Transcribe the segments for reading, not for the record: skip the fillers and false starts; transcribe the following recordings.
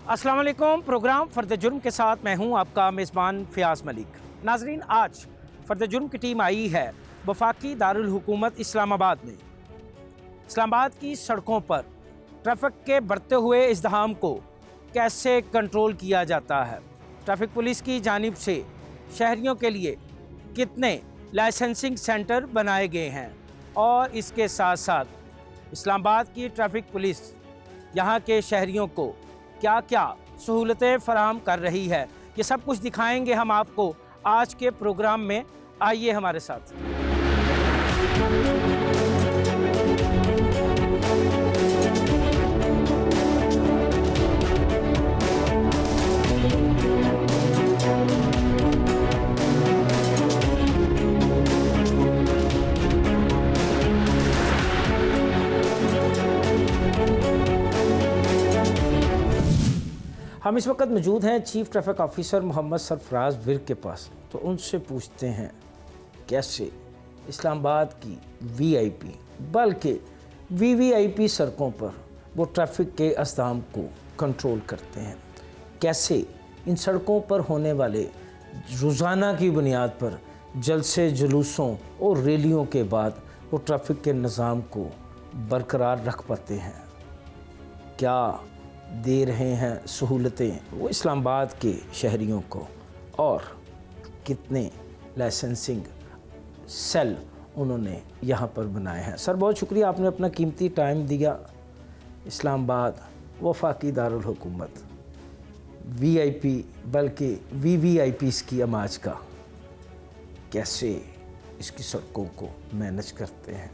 अस्सलाम वालेकुम। प्रोग्राम फ़र्द जुर्म के साथ मैं हूं आपका मेज़बान फ़ियाज़ मलिक। नाजरीन, आज फ़र्द जुर्म की टीम आई है वफाकी दारुल हुकूमत इस्लामाबाद में। इस्लामाबाद की सड़कों पर ट्रैफिक के बढ़ते हुए इज़्दिहाम को कैसे कंट्रोल किया जाता है, ट्रैफिक पुलिस की जानिब से शहरियों के लिए कितने लाइसेंसिंग सेंटर बनाए गए हैं और इसके साथ साथ इस्लामाबाद की ट्रैफिक पुलिस यहाँ के शहरियों को क्या क्या सहूलतें फराहम कर रही है, ये सब कुछ दिखाएंगे हम आपको आज के प्रोग्राम में। आइए हमारे साथ। हम इस वक्त मौजूद हैं chief traffic officer Mohammad Sarfaraz Virk के पास, तो उनसे पूछते हैं कैसे इस्लामाबाद की वीआईपी बल्कि वीवीआईपी सड़कों पर वो ट्रैफिक के इज़्दिहाम को कंट्रोल करते हैं, कैसे इन सड़कों पर होने वाले रोज़ाना की बुनियाद पर जलसे जुलूसों और रैलियों के बाद वो ट्रैफिक के निज़ाम को बरकरार रख पाते हैं, क्या दे रहे हैं सहूलतें वो इस्लामाबाद के शहरियों को, और कितने लाइसेंसिंग सेल उन्होंने यहाँ पर बनाए हैं। सर, बहुत शुक्रिया, आपने अपना कीमती टाइम दिया। इस्लामाबाद वफाकी दारुल हुकूमत वीआईपी बल्कि वीवीआईपीज़ की अमाज का कैसे इसकी सड़कों को मैनेज करते हैं,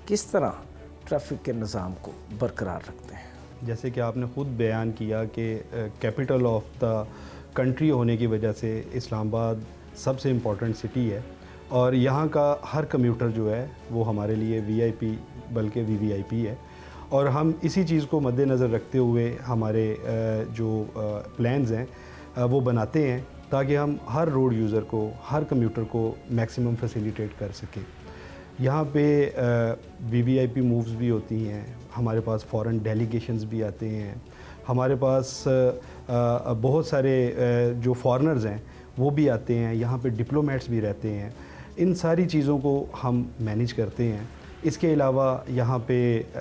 किस तरह ट्रैफिक के निज़ाम को बरकरार रखते हैं। जैसे कि आपने ख़ुद बयान किया कि कैपिटल ऑफ द कंट्री होने की वजह से इस्लामाबाद सबसे इम्पॉर्टेंट सिटी है और यहाँ का हर कम्यूटर जो है वो हमारे लिए वीआईपी बल्कि वीवीआईपी है, और हम इसी चीज़ को मद्देनज़र रखते हुए हमारे जो प्लान्स हैं वो बनाते हैं ताकि हम हर रोड यूज़र को, हर कम्यूटर को मैक्सिमम फैसिलिटेट कर सकें। यहाँ पे वीवीआईपी मूव्स भी होती हैं, हमारे पास फॉरेन डेलीगेशंस भी आते हैं, हमारे पास बहुत सारे जो फॉरेनर्स हैं वो भी आते हैं, यहाँ पे डिप्लोमेट्स भी रहते हैं। इन सारी चीज़ों को हम मैनेज करते हैं। इसके अलावा यहाँ पे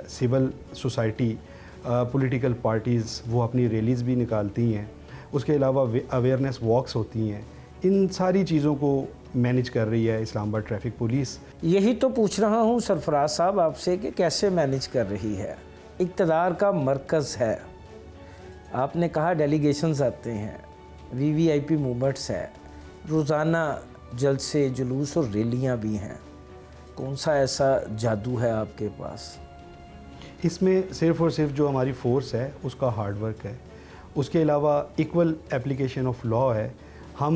सिविल सोसाइटी, पॉलिटिकल पार्टीज़ वो अपनी रैलीज़ भी निकालती हैं। उसके अलावा अवेयरनेस वॉक्स होती हैं। इन सारी चीज़ों को मैनेज कर रही है इस्लामाबाद ट्रैफिक पुलिस। यही तो पूछ रहा हूँ सरफराज साहब आपसे कि कैसे मैनेज कर रही है। इक़्तिदार का मरकज़ है, आपने कहा डेलीगेशंस आते हैं, वीवीआईपी मूवमेंट्स है, रोज़ाना जलसे जुलूस और रैलियाँ भी हैं, कौन सा ऐसा जादू है आपके पास? इसमें सिर्फ़ और सिर्फ जो हमारी फ़ोर्स है उसका हार्ड वर्क है। उसके अलावा इक्वल एप्लीकेशन ऑफ लॉ है। हम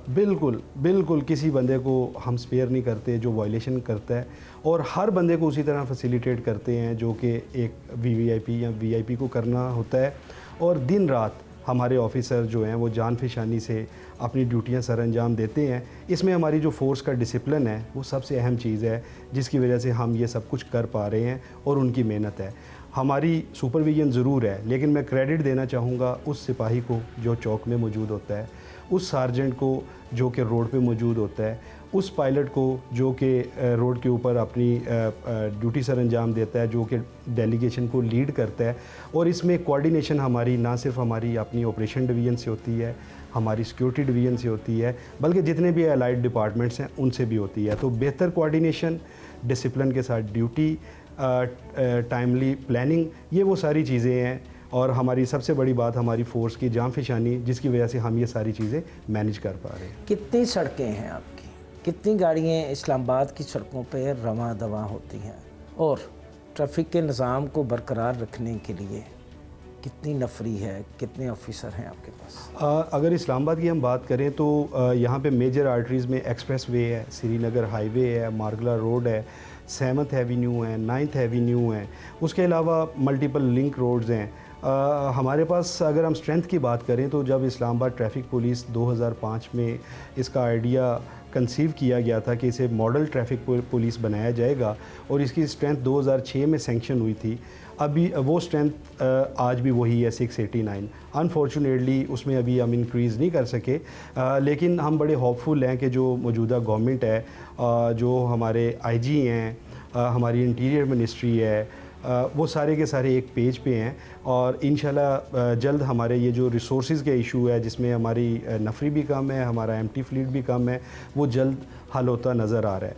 बिल्कुल किसी बंदे को हम स्पेयर नहीं करते जो वायलेशन करता है, और हर बंदे को उसी तरह फैसिलिटेट करते हैं जो कि एक वीवीआईपी या वीआईपी को करना होता है। और दिन रात हमारे ऑफिसर जो हैं वो जान फिशानी से अपनी ड्यूटियां सर अंजाम देते हैं। इसमें हमारी जो फोर्स का डिसिप्लिन है वो सबसे अहम चीज़ है जिसकी वजह से हम ये सब कुछ कर पा रहे हैं, और उनकी मेहनत है। हमारी सुपरविजन ज़रूर है, लेकिन मैं क्रेडिट देना चाहूँगा उस सिपाही को जो चौक में मौजूद होता है, उस सार्जेंट को जो कि रोड पे मौजूद होता है, उस पायलट को जो कि रोड के ऊपर अपनी ड्यूटी सर अंजाम देता है, जो कि डेलीगेशन को लीड करता है। और इसमें कोऑर्डिनेशन हमारी ना सिर्फ हमारी अपनी ऑपरेशन डिवीज़न से होती है, हमारी सिक्योरिटी डिवीज़न से होती है, बल्कि जितने भी अलाइड डिपार्टमेंट्स हैं उनसे भी होती है। तो बेहतर कोऑर्डिनेशन, डिसिप्लिन के साथ ड्यूटी, टाइमली प्लानिंग, ये वो सारी चीज़ें हैं। और हमारी सबसे बड़ी बात हमारी फ़ोर्स की जांफिशानी, जिसकी वजह से हम ये सारी चीज़ें मैनेज कर पा रहे हैं। कितनी सड़कें हैं आपकी, कितनी गाड़ियाँ इस्लामाबाद की सड़कों पर रवां दवा होती हैं, और ट्रैफिक के निज़ाम को बरकरार रखने के लिए कितनी नफरी है, कितने ऑफिसर हैं आपके पास? अगर इस्लामाबाद की हम बात करें तो यहाँ पे मेजर आर्टरीज़ में एक्सप्रेस वे है, श्रीनगर हाईवे है, मार्गला रोड है, 7th एवेन्यू है, 9th एवेन्यू है। उसके अलावा मल्टीपल लिंक रोड्स हैं। हमारे पास अगर हम स्ट्रेंथ की बात करें तो जब इस्लामाबाद ट्रैफिक पुलिस 2005 में इसका आइडिया कंसीव किया गया था कि इसे मॉडल ट्रैफिक पुलिस बनाया जाएगा और इसकी स्ट्रेंथ 2006 में सैंक्शन हुई थी। अभी वो स्ट्रेंथ आज भी वही है 689। अनफॉर्चुनेटली उसमें अभी हम इंक्रीज़ नहीं कर सके, लेकिन हम बड़े होपफुल हैं कि जो मौजूदा गवर्नमेंट है, जो हमारे आईजी हैं, हमारी इंटीरियर मिनिस्ट्री है, वो सारे के सारे एक पेज पे हैं और इंशाल्लाह जल्द हमारे ये जो रिसोर्सेज के इशू है, जिसमें हमारी नफरी भी कम है, हमारा एम्प्टी फ्लीट भी कम है, वो जल्द हल होता नज़र आ रहा है।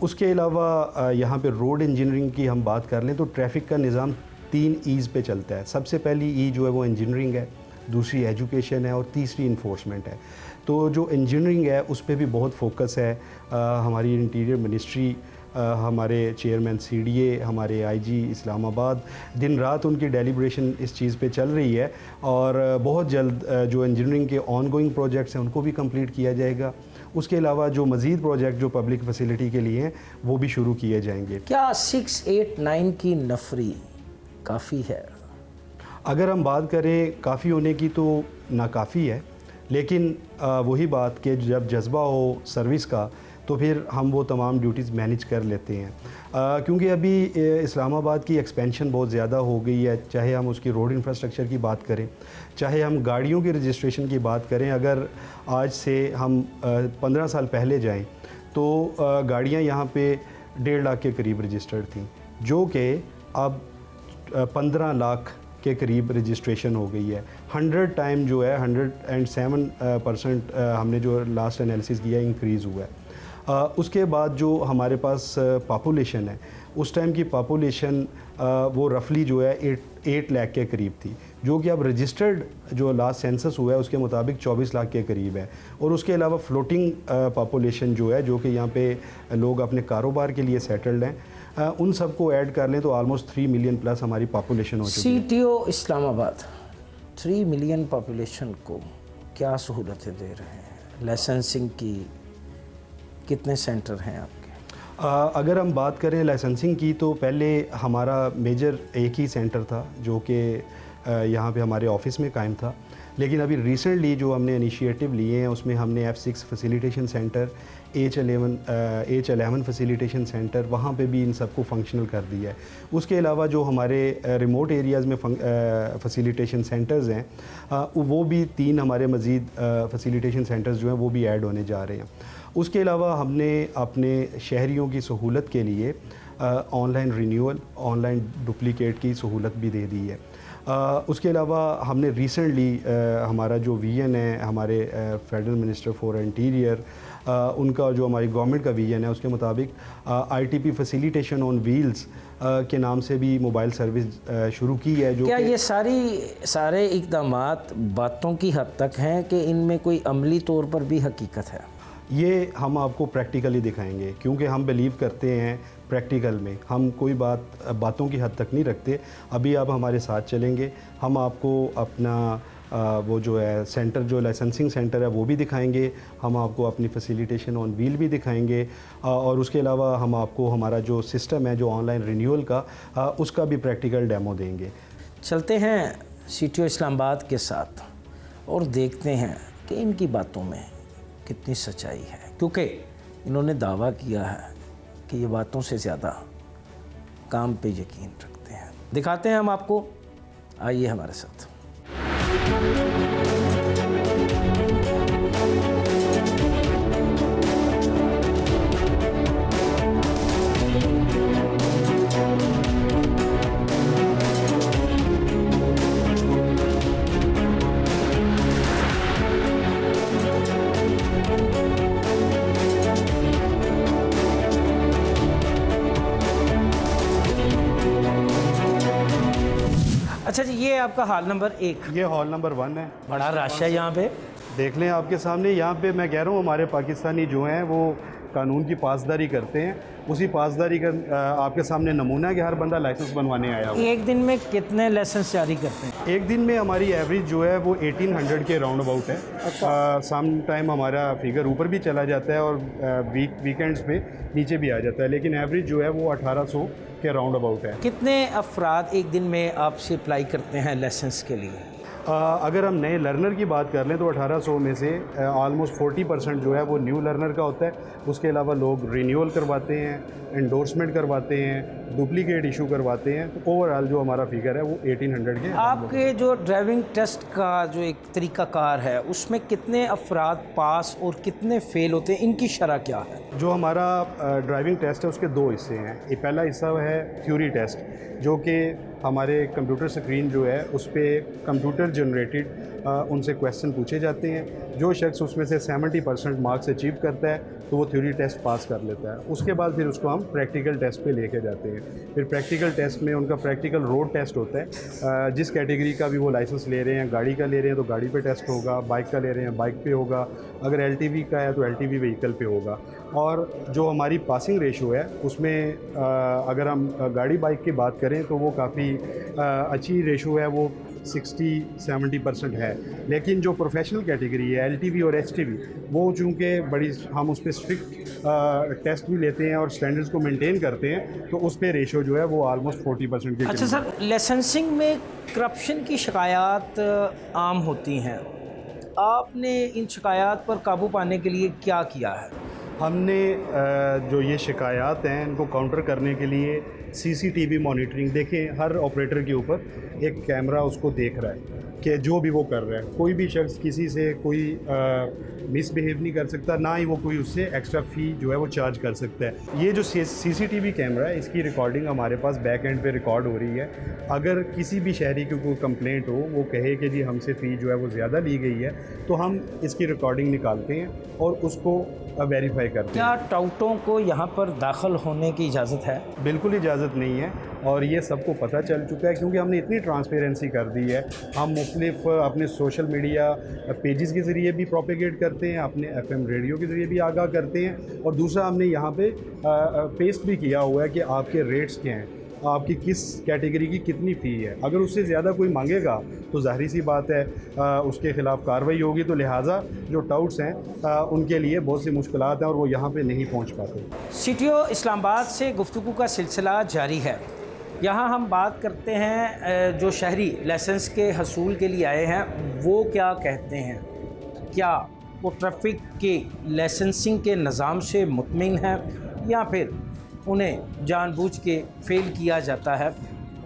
उसके अलावा यहाँ पे रोड इंजीनियरिंग की हम बात कर लें तो ट्रैफिक का निज़ाम 3 ईज़ पे चलता है। सबसे पहली ई जो है वो इंजीनियरिंग है, दूसरी एजुकेशन है और तीसरी इन्फोर्समेंट है। तो जो इंजीनियरिंग है उस पर भी बहुत फोकस है। हमारी इंटीरियर मिनिस्ट्री, हमारे चेयरमैन सीडीए, हमारे आईजी इस्लामाबाद, दिन रात उनकी डेलिब्रेशन इस चीज़ पे चल रही है और बहुत जल्द जो इंजीनियरिंग के ऑनगोइंग प्रोजेक्ट्स हैं उनको भी कंप्लीट किया जाएगा। उसके अलावा जो मज़ीद प्रोजेक्ट जो पब्लिक फैसिलिटी के लिए हैं वो भी शुरू किए जाएंगे। क्या 689 की नफरी काफ़ी है? अगर हम बात करें काफ़ी होने की तो नाकाफ़ी है, लेकिन वही बात कि जब जज्बा हो सर्विस का तो फिर हम वो तमाम ड्यूटीज़ मैनेज कर लेते हैं। क्योंकि अभी इस्लामाबाद की एक्सपेंशन बहुत ज़्यादा हो गई है, चाहे हम उसकी रोड इंफ्रास्ट्रक्चर की बात करें, चाहे हम गाड़ियों की रजिस्ट्रेशन की बात करें। अगर आज से हम 15 साल पहले जाएं तो गाड़ियां यहाँ पे 1.5 लाख के करीब रजिस्टर्ड थी, जो कि अब 15 लाख के करीब रजिस्ट्रेशन हो गई है। 100 टाइम जो है 107% हमने जो लास्ट एनालिसिस किया इंक्रीज़ हुआ है। उसके बाद जो हमारे पास पॉपुलेशन है, उस टाइम की पॉपुलेशन वो रफली जो है 8 लाख के करीब थी, जो कि अब रजिस्टर्ड जो लास्ट सेंसस हुआ है उसके मुताबिक 24 लाख के करीब है। और उसके अलावा फ्लोटिंग पॉपुलेशन जो है, जो कि यहाँ पे लोग अपने कारोबार के लिए सेटल्ड हैं, उन सबको ऐड कर लें तो ऑलमोस्ट 3 मिलियन प्लस हमारी पॉपुलेशन हो चुकी है। सीटीओ इस्लामाबाद 3 मिलियन पॉपुलेशन को क्या सहूलतें दे रहे हैं? लाइसेंसिंग की कितने सेंटर हैं आपके? अगर हम बात करें लाइसेंसिंग की तो पहले हमारा मेजर एक ही सेंटर था जो कि यहाँ पे हमारे ऑफिस में कायम था, लेकिन अभी रिसेंटली जो हमने इनिशिएटिव लिए हैं उसमें हमने F6 facilitation centre, H11 facilitation centre, वहाँ पे भी इन सबको फंक्शनल कर दिया है। उसके अलावा जो हमारे रिमोट एरियाज़ में फैसिलिटेशन सेंटर्स हैं, वो भी 3 हमारे मज़ीद फैसिलिटेशन सेंटर्स जो हैं वो भी ऐड होने जा रहे हैं। उसके अलावा हमने अपने शहरियों की सहूलत के लिए ऑनलाइन रिन्यूअल, ऑनलाइन डुप्लिकेट की सहूलत भी दे दी है। उसके अलावा हमने रिसेंटली हमारा जो विजन है, हमारे फेडरल मिनिस्टर फॉर इंटीरियर, उनका जो हमारी गवर्नमेंट का विजन है उसके मुताबिक ITP फैसिलिटेशन ऑन व्हील्स के नाम से भी मोबाइल सर्विस शुरू की है। जो क्या ये सारे इक़दामात बातों की हद तक हैं कि इनमें कोई अमली तौर पर भी हकीकत है? ये हम आपको प्रैक्टिकली दिखाएंगे, क्योंकि हम बिलीव करते हैं प्रैक्टिकल में। हम कोई बातों की हद तक नहीं रखते। अभी आप हमारे साथ चलेंगे, हम आपको अपना वो जो है सेंटर, जो लाइसेंसिंग सेंटर है वो भी दिखाएंगे, हम आपको अपनी फैसिलिटेशन ऑन व्हील भी दिखाएंगे और उसके अलावा हम आपको हमारा जो सिस्टम है जो ऑनलाइन रिन्यूअल का, उसका भी प्रैक्टिकल डेमो देंगे। चलते हैं सीटीओ इस्लामाबाद के साथ और देखते हैं कि इनकी बातों में कितनी सच्चाई है, क्योंकि इन्होंने दावा किया है कि ये बातों से ज़्यादा काम पे यकीन रखते हैं। दिखाते हैं हम आपको, आइए हमारे साथ। अच्छा जी, ये आपका हॉल नंबर 1। ये हॉल नंबर 1 है। बड़ा रश है यहाँ पे, देख लें आपके सामने। यहाँ पे मैं कह रहा हूँ हमारे पाकिस्तानी जो हैं वो कानून की पासदारी करते हैं। उसी पासदारी का आपके सामने नमूना है कि हर बंदा लाइसेंस बनवाने आया हुआ। एक दिन में कितने लाइसेंस जारी करते हैं? एक दिन में हमारी एवरेज जो है वो 1800 के राउंड अबाउट है। सम टाइम हमारा फिगर ऊपर भी चला जाता है और वीकेंड्स पे नीचे भी आ जाता है, लेकिन एवरेज जो है वो 1800 के राउंड अबाउट है। कितने अफराद एक दिन में आपसे अप्लाई करते हैं लाइसेंस के लिए? अगर हम नए लर्नर की बात कर लें तो 1800 में से ऑलमोस्ट 40% जो है वो न्यू लर्नर का होता है। उसके अलावा लोग रिन्यूअल करवाते हैं, एंडोर्समेंट करवाते हैं, डुप्लीकेट इशू करवाते हैं। तो ओवरऑल जो हमारा फिगर है वो 1800 के। आपके जो ड्राइविंग टेस्ट का जो एक तरीक़ाकार है उसमें कितने अफराद पास और कितने फ़ेल होते हैं, इनकी शरह क्या है? जो हमारा ड्राइविंग टेस्ट है उसके दो हिस्से हैं। एक पहला हिस्सा है थ्योरी टेस्ट, जो कि हमारे कंप्यूटर स्क्रीन जो है उस पर कंप्यूटर जनरेटेड उनसे क्वेश्चन पूछे जाते हैं। जो शख्स उसमें से 70% मार्क्स अचीव करता है तो वो थ्योरी टेस्ट पास कर लेता है। उसके बाद फिर उसको हम प्रैक्टिकल टेस्ट पे लेके जाते हैं। फिर प्रैक्टिकल टेस्ट में उनका प्रैक्टिकल रोड टेस्ट होता है। जिस कैटेगरी का भी वो लाइसेंस ले रहे हैं, गाड़ी का ले रहे हैं तो गाड़ी पे टेस्ट होगा, बाइक का ले रहे हैं बाइक पे होगा, अगर एलटीवी का है तो एलटीवी व्हीकल पे होगा। और जो हमारी पासिंग रेशो है उसमें अगर हम गाड़ी बाइक की बात करें तो वो काफ़ी अच्छी रेशो है, वो 60-70% है। लेकिन जो प्रोफेशनल कैटेगरी है एलटीवी और एचटीवी, वो चूँकि बड़ी हम उस पर स्ट्रिक्ट टेस्ट भी लेते हैं और स्टैंडर्ड्स को मेंटेन करते हैं, तो उस पर रेशो जो है वो ऑलमोस्ट 40% के। अच्छा सर, लाइसेंसिंग में करप्शन की शिकायत आम होती हैं, आपने इन शिकायत पर काबू पाने के लिए क्या किया है? हमने जो ये शिकायत हैं इनको काउंटर करने के लिए सीसीटीवी मॉनिटरिंग, देखें हर ऑपरेटर के ऊपर एक कैमरा उसको देख रहा है कि जो भी वो कर रहा है, कोई भी शख्स किसी से कोई मिसबिहेव नहीं कर सकता, ना ही वो कोई उससे एक्स्ट्रा फ़ी जो है वो चार्ज कर सकता है। ये जो सीसीटीवी कैमरा है इसकी रिकॉर्डिंग हमारे पास बैक एंड पे रिकॉर्ड हो रही है। अगर किसी भी शहरी की कोई कंप्लेंट हो, वो कहे कि जी हमसे फ़ी जो है वो ज़्यादा ली गई है, तो हम इसकी रिकॉर्डिंग निकालते हैं और उसको वेरीफाई करते हैं। क्या टाउटों को यहाँ पर दाखिल होने की इजाज़त है? बिल्कुल इजाज़त नहीं है और ये सबको पता चल चुका है, क्योंकि हमने इतनी ट्रांसपेरेंसी कर दी है। हम मुख्तलिफ अपने सोशल मीडिया पेजेस के ज़रिए भी प्रोपेगेट करते हैं, अपने एफएम रेडियो के ज़रिए भी आगाह करते हैं, और दूसरा हमने यहाँ पे पेस्ट भी किया हुआ है कि आपके रेट्स क्या हैं, आपकी किस कैटेगरी की कितनी फ़ी है। अगर उससे ज़्यादा कोई मांगेगा तो ज़ाहिर सी बात है उसके ख़िलाफ़ कार्रवाई होगी। तो लिहाजा जो टाउट्स हैं उनके लिए बहुत सी मुश्किलात हैं और वो यहाँ पे नहीं पहुँच पाते। सिटियो इस्लामाबाद से गुफ्तगू का सिलसिला जारी है। यहाँ हम बात करते हैं जो शहरी लाइसेंस के हसूल के लिए आए हैं वो क्या कहते हैं। क्या वो ट्रैफिक के लाइसेंसिंग के निज़ाम से मुतमिन है या फिर उन्हें जानबूझ के फ़ेल किया जाता है?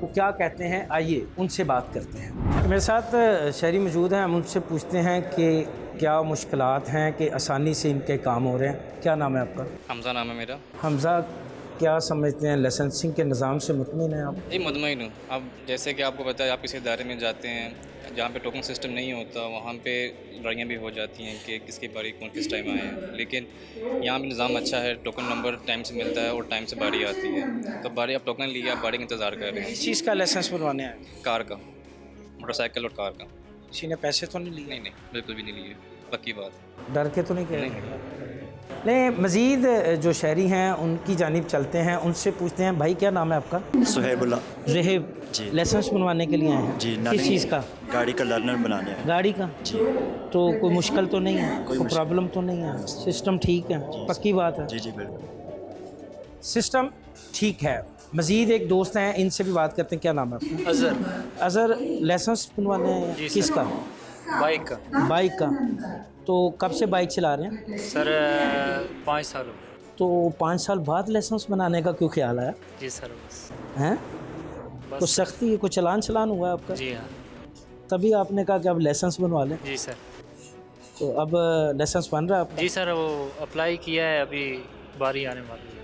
वो क्या कहते हैं, आइए उनसे बात करते हैं। मेरे साथ शहरी मौजूद हैं, हम उनसे पूछते हैं कि क्या मुश्किलात हैं कि आसानी से इनके काम हो रहे हैं। क्या नाम है आपका? हमज़ा नाम है मेरा। हमज़ा, क्या समझते हैं लाइसेंसिंग के निज़ाम से मुतमिन हैं आप? जी मुतमईन हूँ। अब जैसे कि आपको पता है, आप किसी इदारे में जाते हैं जहाँ पे टोकन सिस्टम नहीं होता, वहाँ पे लड़ाइयाँ भी हो जाती हैं कि किसकी बारी कौन किस टाइम आए हैं। लेकिन यहाँ भी निज़ाम अच्छा है, टोकन नंबर टाइम से मिलता है और टाइम से बारी आती है। तो बारी आप टोकन लिए, आप बारी का इंतज़ार कर रहे हैं। किस चीज़ का लाइसेंस बनवाने आए? कार का, मोटरसाइकिल और कार का। किसी ने पैसे तो नहीं लिए? नहीं, बिल्कुल भी नहीं लिए, पक्की बात। डर के तो नहीं कह नहीं। मज़ीद जो शहरी हैं उनकी जानिब चलते हैं, उनसे पूछते हैं। भाई क्या नाम है आपका? सुहेबुल्ला। ज़हेब जी। लाइसेंस बनवाने के लिए आए हैं? जी। किस चीज़ का? गाड़ी का लर्नर बनाने हैं। गाड़ी का? जी। तो कोई मुश्किल तो नहीं है, कोई मुश्किल प्रॉब्लम तो नहीं है, सिस्टम ठीक है? पक्की बात है? जी जी बिल्कुल। सिस्टम ठीक है। मज़ीद एक दोस्त हैं, इनसे भी बात करते हैं। क्या नाम है आपका? अज़हर। अज़हर, लाइसेंस बनवाने हैं? जी सर। किसका? बाइक का। बाइक का। तो कब से बाइक चला रहे हैं? सर 5 साल हो गए। तो 5 साल बाद लाइसेंस बनाने का क्यों ख्याल आया? जी सर बस। हैं? बस कुछ सख्ती, कुछ चलान हुआ है आपका? जी हाँ। तभी आपने कहा कि अब लाइसेंस बनवा लें। जी सर। तो अब लाइसेंस बन रहा है आपका? जी सर, वो अप्लाई किया है, अभी बारी आने वाली है।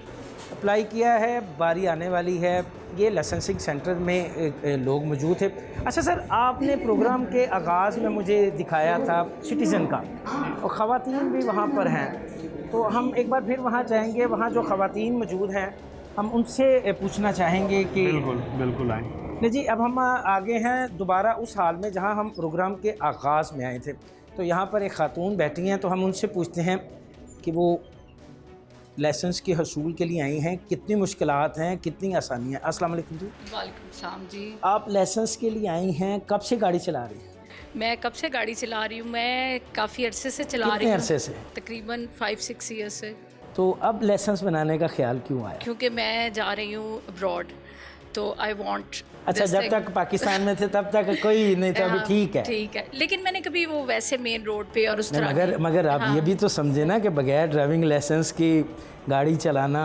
अप्लाई किया है, बारी आने वाली है। ये लाइसेंसिंग सेंटर में लोग मौजूद थे। अच्छा सर, आपने प्रोग्राम के आगाज़ में मुझे दिखाया था सिटीज़न का, और ख़वातीन भी वहाँ पर हैं। तो हम एक बार फिर वहाँ जाएंगे, वहाँ जो ख़वातीन मौजूद हैं हम उनसे पूछना चाहेंगे कि बिल्कुल आएँ। नहीं जी, अब हम आगे हैं दोबारा उस हाल में जहाँ हम प्रोग्राम के आगाज़ में आए थे। तो यहाँ पर एक खातून बैठी हैं, तो हम उनसे पूछते हैं कि वो लाइसेंस के हसूल के लिए आई हैं, कितनी मुश्किलात हैं, कितनी आसानियाँ। अस्सलाम वालेकुम जी। वालेकुम सलाम जी। आप लाइसेंस के लिए आई हैं, कब से गाड़ी चला रही हैं? मैं कब से गाड़ी चला रही हूँ? मैं काफ़ी अरसे से चला रही कितने हूँ। अरसे से? तकरीबन 5-6 ईयर्स से। तो अब लाइसेंस बनाने का ख्याल क्यों आया? क्योंकि मैं जा रही हूँ अब्रॉड, तो आई वांट। अच्छा, जब तक पाकिस्तान में थे तब तक कोई नहीं था, अभी ठीक है। ठीक है, लेकिन मैंने कभी वो वैसे मेन रोड पे और उस नहीं, तरह मगर आप ये भी तो समझे ना कि बगैर ड्राइविंग लाइसेंस की गाड़ी चलाना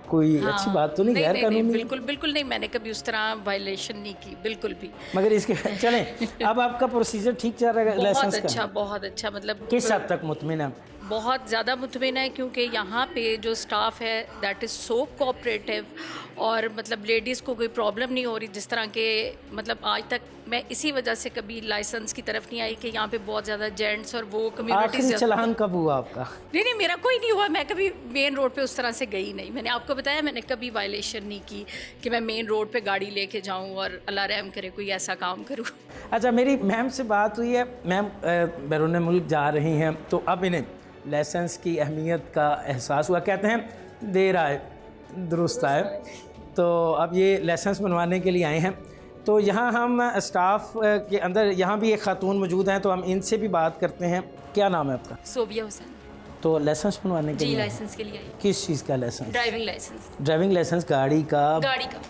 कोई अच्छी बात तो नहीं, गैर कानूनी। बिल्कुल बिल्कुल नहीं, मैंने कभी उस तरह वायलेशन नहीं की, बिल्कुल भी। मगर इसके चलें, अब आपका प्रोसीजर ठीक चल रहा है लाइसेंस का? बहुत अच्छा, मतलब किस हद तक मुतमिन है? बहुत ज़्यादा मुतमिन है, क्योंकि यहाँ पे जो स्टाफ है दैट इज़ सो कोऑपरेटिव, और मतलब लेडीज़ को कोई प्रॉब्लम नहीं हो रही। जिस तरह के मतलब आज तक मैं इसी वजह से कभी लाइसेंस की तरफ नहीं आई कि यहाँ पे बहुत ज़्यादा जेंट्स और वो कम्युनिटीज़। आखिरी चालान कब हुआ आपका? नहीं, मेरा कोई नहीं हुआ, मैं कभी मेन रोड पे उस तरह से गई नहीं। मैंने आपको बताया, मैंने कभी वायलेशन नहीं की कि मैं मेन रोड पे गाड़ी लेके जाऊँ और अल्लाह रहम करे कोई ऐसा काम करूँ। अच्छा, मेरी मैम से बात हुई है, मैम बैरून मुल्क जा रही हैं, तो अब इन्हें लाइसेंस की अहमियत का एहसास हुआ। कहते हैं देर आए दुरुस्त आए, तो अब ये लाइसेंस बनवाने के लिए आए हैं। तो यहाँ हम स्टाफ के अंदर यहाँ भी एक खातून मौजूद हैं, तो हम इनसे भी बात करते हैं। क्या नाम है आपका? सोबिया हुसैन। तो लाइसेंस बनवाने के जी, लिए? लाइसेंस के लिए आई। किस चीज़ का licence? Driving licence. Driving licence गाड़ी का?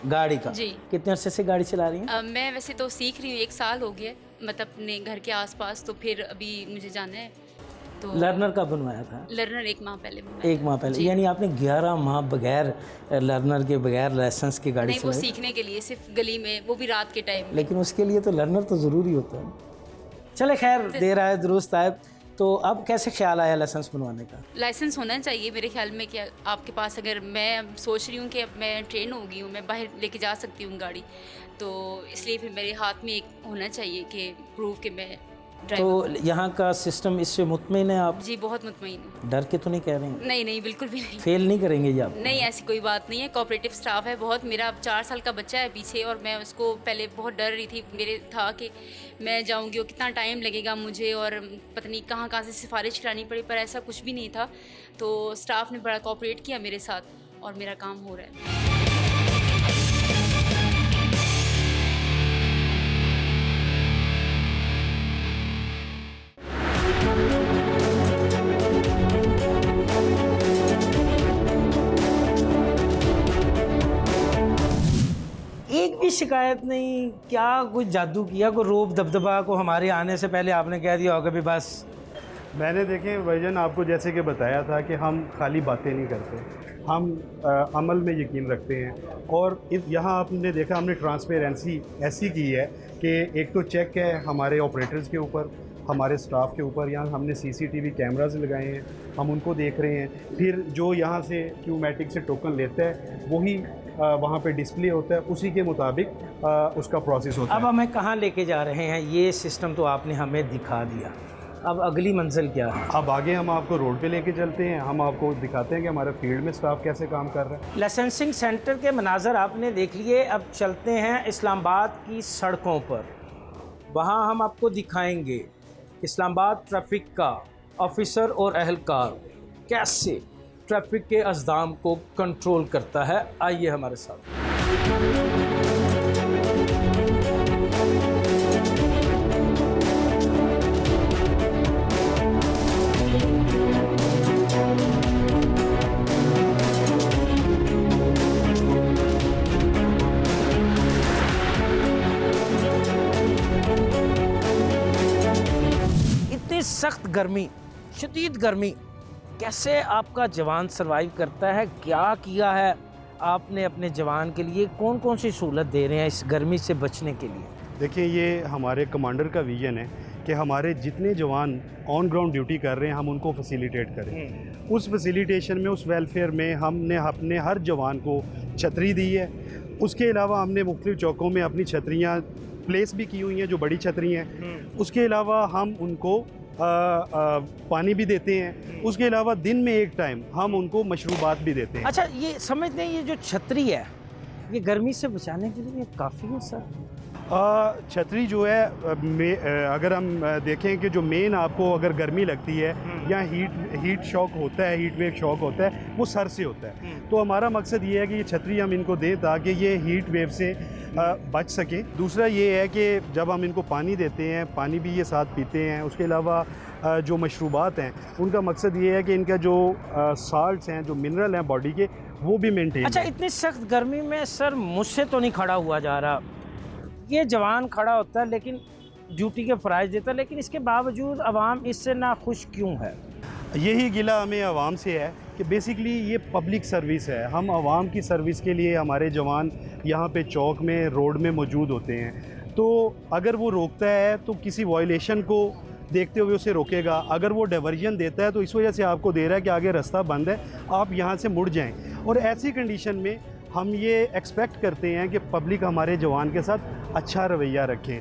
गाड़ी का। जी। कितने अरसे से गाड़ी चला रही हैं? मैं वैसे तो सीख रही हूँ, 1 साल हो गया, मतलब अपने घर के आसपास। तो फिर अभी मुझे जाना है, तो लर्नर कब बनवाया था? लर्नर 1 माह पहले बनवाया। 1 माह पहले, यानी आपने 11 माह बगैर लर्नर के, बगैर लाइसेंस की गाड़ी नहीं, वो चलाई? सीखने के लिए, सिर्फ गली में, वो भी रात के टाइम। लेकिन उसके लिए तो लर्नर तो ज़रूरी होता है। चले खैर, देर आए दुरुस्त आए। तो अब कैसे ख्याल आया लाइसेंस बनवाने का? लाइसेंस होना चाहिए मेरे ख्याल में। कि आपके पास, अगर मैं सोच रही हूँ कि अब मैं ट्रेन हो गई हूँ, मैं बाहर लेके जा सकती हूँ गाड़ी, तो इसलिए फिर मेरे हाथ में एक होना चाहिए कि प्रूफ कि मैं तो यहाँ का सिस्टम इससे मुतमिन है आप? जी, बहुत मुतमईन हूँ। डर के तो नहीं कह रहे हैं? नहीं नहीं, बिल्कुल भी नहीं। फेल नहीं करेंगे ये आप? नहीं, ऐसी कोई बात नहीं है। कोऑपरेटिव स्टाफ है बहुत। मेरा अब 4 साल का बच्चा है पीछे, और मैं उसको पहले बहुत डर रही थी। मेरे था कि मैं जाऊंगी और कितना टाइम लगेगा मुझे, और पता नहीं कहाँ कहाँ से सिफारिश करानी पड़ी, पर ऐसा कुछ भी नहीं था। तो स्टाफ ने बड़ा कोऑपरेट किया मेरे साथ, और मेरा काम हो रहा है। एक भी शिकायत नहीं? क्या कोई जादू किया, कोई रोब दबदबा को हमारे आने से पहले आपने कह दिया होगा भी बस? मैंने देखें वर्जन आपको जैसे कि बताया था कि हम खाली बातें नहीं करते, हम अमल में यकीन रखते हैं। और यहाँ आपने देखा हमने ट्रांसपेरेंसी ऐसी की है कि एक तो चेक है हमारे ऑपरेटर्स के ऊपर, हमारे स्टाफ के ऊपर। यहाँ हमने सीसीटीवी कैमरास लगाए हैं, हम उनको देख रहे हैं। फिर जो यहाँ से क्यूमैटिक से टोकन लेता है वही वहाँ पे डिस्प्ले होता है, उसी के मुताबिक उसका प्रोसेस होता है। अब हमें कहाँ लेके जा रहे हैं? ये सिस्टम तो आपने हमें दिखा दिया, अब अगली मंजिल क्या है? अब आगे हम आपको रोड पे लेके चलते हैं, हम आपको दिखाते हैं कि हमारे फील्ड में स्टाफ कैसे काम कर रहा है। लाइसेंसिंग सेंटर के मनाजर आपने देख लिए, अब चलते हैं इस्लामाबाद की सड़कों पर। वहाँ हम आपको दिखाएंगे इस्लामाबाद ट्रैफिक का ऑफिसर और अहलकार कैसे ट्रैफिक के अज़दाम को कंट्रोल करता है। आइए हमारे साथ। इतनी सख्त गर्मी, शदीद गर्मी, कैसे आपका जवान सरवाइव करता है? क्या किया है आपने अपने जवान के लिए? कौन कौन सी सहूलत दे रहे हैं इस गर्मी से बचने के लिए? देखिए, ये हमारे कमांडर का विजन है कि हमारे जितने जवान ऑन ग्राउंड ड्यूटी कर रहे हैं हम उनको फैसिलिटेट करें। उस फैसिलिटेशन में, उस वेलफेयर में हमने अपने हर जवान को छतरी दी है। उसके अलावा हमने मुख्तलिफ चौकों में अपनी छतरियाँ प्लेस भी की हुई हैं, जो बड़ी छतरी हैं। उसके अलावा हम उनको पानी भी देते हैं। उसके अलावा दिन में एक टाइम हम उनको मशरूबात भी देते हैं। अच्छा, ये समझते हैं ये जो छतरी है ये गर्मी से बचाने के लिए काफ़ी है सर? छतरी जो है अगर हम देखें कि जो मेन आपको अगर गर्मी लगती है या हीट शॉक होता है, हीट वेव शॉक होता है, वो सर से होता है। तो हमारा मकसद ये है कि ये छतरी हम इनको दें ताकि ये हीट वेव से बच सकें। दूसरा ये है कि जब हम इनको पानी देते हैं, पानी भी ये साथ पीते हैं। उसके अलावा जो मशरूबात हैं उनका मकसद ये है कि इनका जो साल्ट्स हैं, जो मिनरल हैं बॉडी के, वो भी मेंटेन अच्छा, है। इतनी सख्त गर्मी में सर मुझसे तो नहीं खड़ा हुआ जा रहा, ये जवान खड़ा होता है लेकिन ड्यूटी के फ़राइज़ देता है, लेकिन इसके बावजूद अवाम इससे नाखुश क्यों है? यही गिला हमें आवाम से है कि बेसिकली ये पब्लिक सर्विस है। हम आवाम की सर्विस के लिए हमारे जवान यहाँ पे चौक में, रोड में मौजूद होते हैं। तो अगर वो रोकता है तो किसी वायलेशन को देखते हुए उसे रोकेगा। अगर वो डाइवर्जन देता है तो इस वजह से आपको दे रहा है कि आगे रास्ता बंद है, आप यहाँ से मुड़ जाएं। और ऐसी कंडीशन में हम ये एक्सपेक्ट करते हैं कि पब्लिक हमारे जवान के साथ अच्छा रवैया रखें।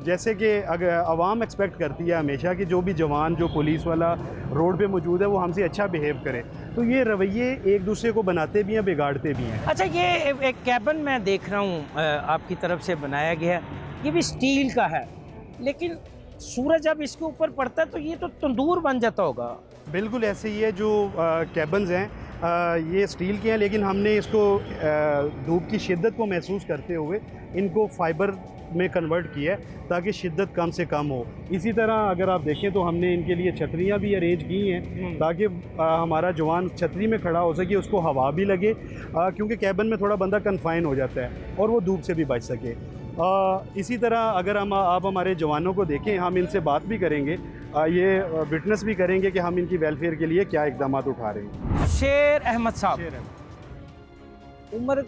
जैसे कि अगर आवाम एक्सपेक्ट करती है हमेशा कि जो भी जवान, जो पुलिस वाला रोड पे मौजूद है वो हमसे अच्छा बिहेव करे, तो ये रवैये एक दूसरे को बनाते भी हैं, बिगाड़ते भी हैं। अच्छा, ये एक कैबिन मैं देख रहा हूँ आपकी तरफ से बनाया गया है, ये भी स्टील का है, लेकिन सूरज जब इसके ऊपर पड़ता है तो ये तो तंदूर बन जाता होगा। बिल्कुल ऐसे ही है। जो कैबन्स हैं ये स्टील के हैं, लेकिन हमने इसको धूप की शिद्दत को महसूस करते हुए इनको फाइबर में कन्वर्ट किया है ताकि शिद्दत कम से कम हो। इसी तरह अगर आप देखें तो हमने इनके लिए छतरियाँ भी अरेंज की हैं ताकि हमारा जवान छतरी में खड़ा हो सके, उसको हवा भी लगे, क्योंकि कैबिन में थोड़ा बंदा कन्फाइन हो जाता है, और वो धूप से भी बच सके। इसी तरह अगर आप हमारे जवानों को देखें, हम इनसे बात भी करेंगे, ये विटनेस भी करेंगे कि हम इनकी वेलफेयर के लिए क्या इकदाम उठा रहे हैं। शेर अहमद साहब, उम्र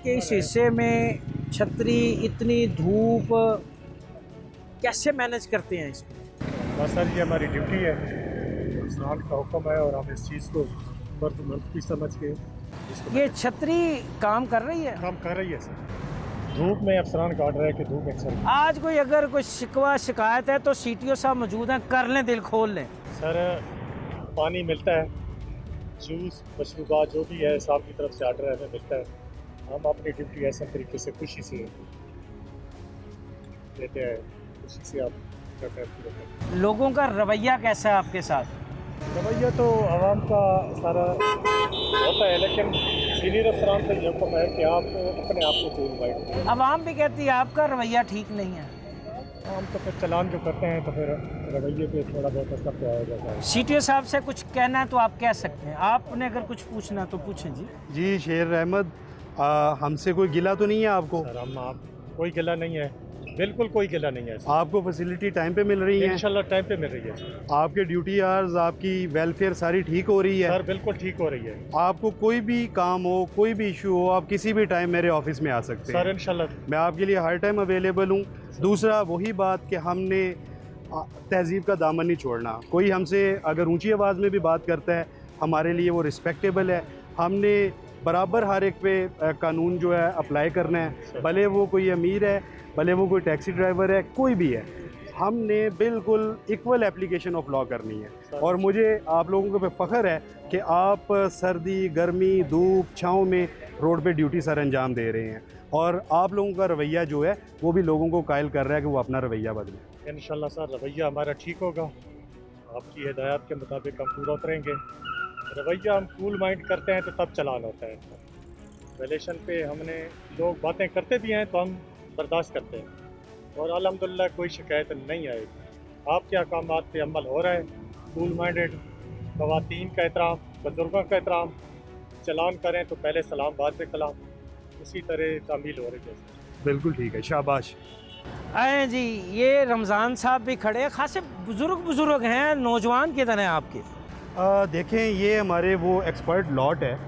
के इस हिस्से में छतरी, इतनी धूप कैसे मैनेज करते हैं इसको? बस सर, ये हमारी ड्यूटी है, इस्लाम का हुक्म है और हम इस चीज़ को फर्ज मंफी समझ के ये छतरी काम कर रही है? काम कर रही है सर। धूप में अफसरान का ऑर्डर है कि धूप में सर। आज कोई अगर कोई शिकवा शिकायत है तो CTO साहब मौजूद हैं, कर लें, दिल खोल लें। सर पानी मिलता है, जूस, मशरूबा जो भी है साहब की तरफ से ऑर्डर है हमें मिलता है। हम अपनी ड्यूटी ऐसे तरीके से खुशी से देते हैं, खुशी से आप करते हैं। लोगों का रवैया कैसा है आपके साथ? रवैया तो आवाम का सारा होता है, लेकिन सीनियर अफसरान से ये हुक्म है कि आप अपने आप को कूल माइंड। आवाम भी कहती है आपका रवैया ठीक नहीं है। हम तो फिर चलान जो करते हैं तो फिर रवैये पे थोड़ा बहुत असर तो आ जाता है। CTO साहब से कुछ कहना है तो आप कह सकते हैं, आपने अगर कुछ पूछना तो पूछें जी। जी शेर अहमद, हमसे कोई गिला तो नहीं है आपको? सर हम आप कोई गिला नहीं है, बिल्कुल कोई गिला नहीं है। आपको फैसिलिटी टाइम पे मिल रही है? इंशाल्लाह टाइम पे मिल रही है सर। आपके ड्यूटी आवर्स, आपकी वेलफेयर सारी ठीक हो रही है? सर बिल्कुल ठीक हो रही है। आपको कोई भी काम हो, कोई भी इशू हो, आप किसी भी टाइम मेरे ऑफिस में आ सकते हैं सर इंशाल्लाह। मैं आपके लिए हर टाइम अवेलेबल हूँ। दूसरा वही बात कि हमने तहजीब का दामन नहीं छोड़ना। कोई हमसे अगर ऊंची आवाज़ में भी बात करता है, हमारे लिए वो रिस्पेक्टेबल है। हमने बराबर हर एक पे कानून जो है अप्लाई करना है, भले वो कोई अमीर है, भले वो कोई टैक्सी ड्राइवर है, कोई भी है, हमने बिल्कुल इक्वल एप्लीकेशन ऑफ लॉ करनी है। और मुझे आप लोगों पे फ़ख्र है कि आप सर्दी, गर्मी, धूप, छाँव में रोड पे ड्यूटी सर अंजाम दे रहे हैं, और आप लोगों का रवैया जो है वो भी लोगों को कायल कर रहा है कि वो अपना रवैया बदलें। इंशाल्लाह सर रवैया हमारा ठीक होगा, आपकी हिदायत के मुताबिक हम पूरा उतरेंगे। रवैया हम कूल माइंड करते हैं तो तब चलान होता है। रिलेशन पे हमने लोग बातें करते भी हैं तो हम बर्दाश्त करते हैं, और अल्हम्दुलिल्लाह कोई शिकायत नहीं आएगी। आपके अहकामात पे अमल हो रहा है, कूल माइंडेड, ख़वातीन का एहतराम, बुज़ुर्गों का एहतराम, चलान करें तो पहले सलाम बाद में कलाम, उसी तरह तामील हो रही है। बिल्कुल ठीक है, शाबाश। आए जी, ये रमज़ान साहब भी खड़े हैं, खासे बुज़ुर्ग हैं, नौजवान की तरह आपके। देखें, ये हमारे वो एक्सपर्ट लॉट है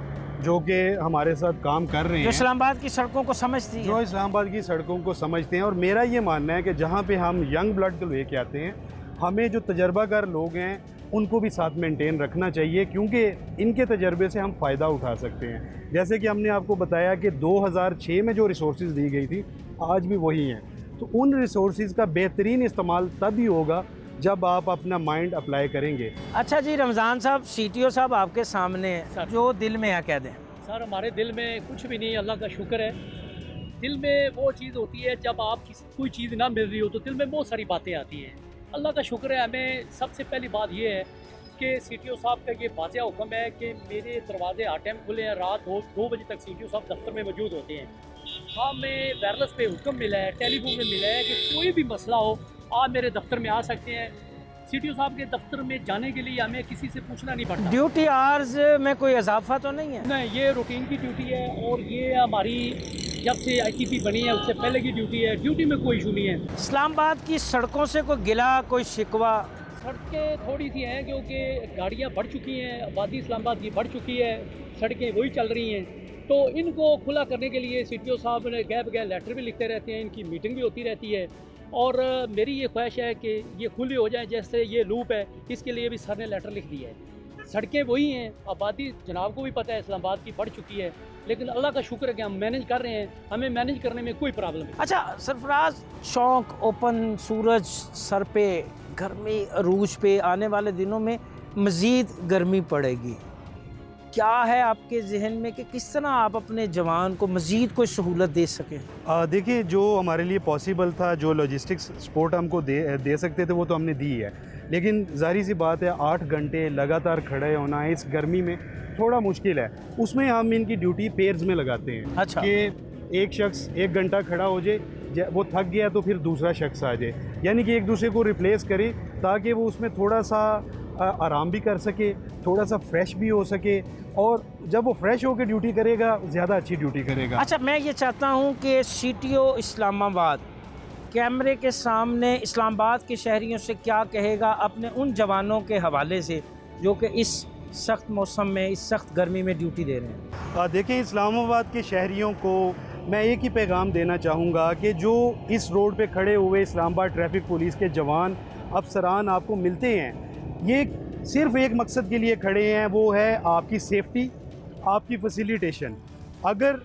जो कि हमारे साथ काम कर रहे जो हैं, इस्लामाबाद की सड़कों को समझती है, जो इस्लामाबाद की सड़कों को समझते हैं। और मेरा ये मानना है कि जहाँ पे हम यंग ब्लड को लेके आते हैं, हमें जो तजर्बाकार लोग हैं उनको भी साथ मेंटेन रखना चाहिए, क्योंकि इनके तजर्बे से हम फ़ायदा उठा सकते हैं। जैसे कि हमने आपको बताया कि 2006 में जो रिसोर्सेज दी गई थी आज भी वही हैं, तो उन रिसोर्सेज का बेहतरीन इस्तेमाल तभी होगा जब आप अपना माइंड अप्लाई करेंगे। अच्छा जी, रमज़ान साहब, CTO साहब आपके सामने है, जो दिल में है कह दें। सर हमारे दिल में कुछ भी नहीं, अल्लाह का शुक्र है। दिल में वो चीज़ होती है जब आप कोई चीज़ ना मिल रही हो तो दिल में बहुत सारी बातें आती हैं। अल्लाह का शुक्र है, हमें सबसे पहली बात ये है कि CTO साहब का ये वाज़ेह हुक्म है कि मेरे दरवाजे हर टाइम खुले हैं, रात 2 बजे तक CTO साहब दफ्तर में मौजूद होते हैं। हमें वायरलेस पे हुक्म मिला है, टेलीफोन में मिला है कि कोई भी मसला हो आप मेरे दफ्तर में आ सकते हैं। सीटीओ साहब के दफ्तर में जाने के लिए हमें किसी से पूछना नहीं पड़ता। ड्यूटी आवर्स में कोई इजाफा तो नहीं है? नहीं, ये रूटीन की ड्यूटी है और ये हमारी जब से आईटीपी बनी है उससे पहले की ड्यूटी है। ड्यूटी में कोई इशू नहीं है। इस्लामाबाद की सड़कों से कोई गिला, कोई शिकवा? सड़कें थोड़ी सी हैं क्योंकि गाड़ियाँ बढ़ चुकी हैं, आबादी इस्लामाबाद की बढ़ चुकी है, सड़कें वही चल रही हैं। तो इनको खुला करने के लिए सीटीओ साहब ने गैप लेटर भी लिखते रहते हैं, इनकी मीटिंग भी होती रहती है। और मेरी ये ख्वाहिश है कि ये खुली हो जाए, जैसे ये लूप है इसके लिए भी सर ने लेटर लिख दिया है। सड़कें वही हैं, आबादी जनाब को भी पता है इस्लामाबाद की बढ़ चुकी है, लेकिन अल्लाह का शुक्र है कि हम मैनेज कर रहे हैं, हमें मैनेज करने में कोई प्रॉब्लम नहीं। अच्छा सरफराज, शौक ओपन, सूरज सर पे, गर्मी अरूज पे, आने वाले दिनों में मज़ीद गर्मी पड़ेगी, क्या है आपके जहन में कि किस तरह आप अपने जवान को मज़ीद कोई सहूलत दे सकें? देखिए, जो हमारे लिए पॉसिबल था, जो लॉजिस्टिक्स सपोर्ट हमको दे सकते थे वो तो हमने दी है, लेकिन ज़ाहिर सी बात है 8 घंटे लगातार खड़े होना इस गर्मी में थोड़ा मुश्किल है। उसमें हम इनकी ड्यूटी पेयर्स में लगाते हैं। अच्छा। कि एक शख्स 1 घंटा खड़ा हो जाए, वो थक गया तो फिर दूसरा शख्स आ जाए, यानी कि एक दूसरे को रिप्लेस करे ताकि वो उसमें थोड़ा सा आराम भी कर सके, थोड़ा सा फ्रेश भी हो सके, और जब वो फ्रेश होकर ड्यूटी करेगा ज़्यादा अच्छी ड्यूटी करेगा। अच्छा, मैं ये चाहता हूँ कि सीटीओ इस्लामाबाद कैमरे के सामने इस्लामाबाद के शहरियों से क्या कहेगा अपने उन जवानों के हवाले से जो कि इस सख्त मौसम में, इस सख्त गर्मी में ड्यूटी दे रहे हैं? देखें, इस्लामाबाद के शहरियों को मैं एक ही पैगाम देना चाहूँगा कि जो इस रोड पे खड़े हुए इस्लामाबाद ट्रैफिक पुलिस के जवान अफसरान आपको मिलते हैं, ये सिर्फ़ एक मकसद के लिए खड़े हैं, वो है आपकी सेफ्टी, आपकी फैसिलिटेशन। अगर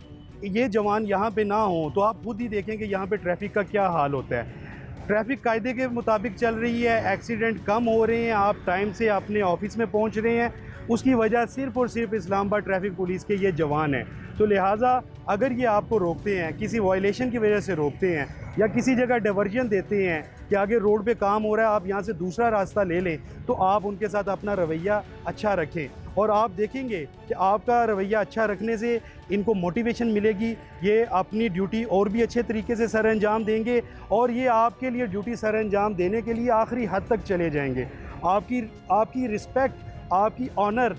ये जवान यहाँ पे ना हो तो आप खुद ही देखें कि यहाँ पे ट्रैफिक का क्या हाल होता है। ट्रैफिक कायदे के मुताबिक चल रही है, एक्सीडेंट कम हो रहे हैं, आप टाइम से अपने ऑफिस में पहुँच रहे हैं, उसकी वजह सिर्फ़ और सिर्फ इस्लामाबाद ट्रैफिक पुलिस के ये जवान हैं। तो लिहाजा अगर ये आपको रोकते हैं, किसी वायलेशन की वजह से रोकते हैं या किसी जगह डाइवर्जन देते हैं कि आगे रोड पे काम हो रहा है, आप यहाँ से दूसरा रास्ता ले लें, तो आप उनके साथ अपना रवैया अच्छा रखें, और आप देखेंगे कि आपका रवैया अच्छा रखने से इनको मोटिवेशन मिलेगी, ये अपनी ड्यूटी और भी अच्छे तरीके से सर अंजाम देंगे, और ये आपके लिए ड्यूटी सर अंजाम देने के लिए आखिरी हद तक चले जाएंगे। आपकी रिस्पेक्ट, आपकी ऑनर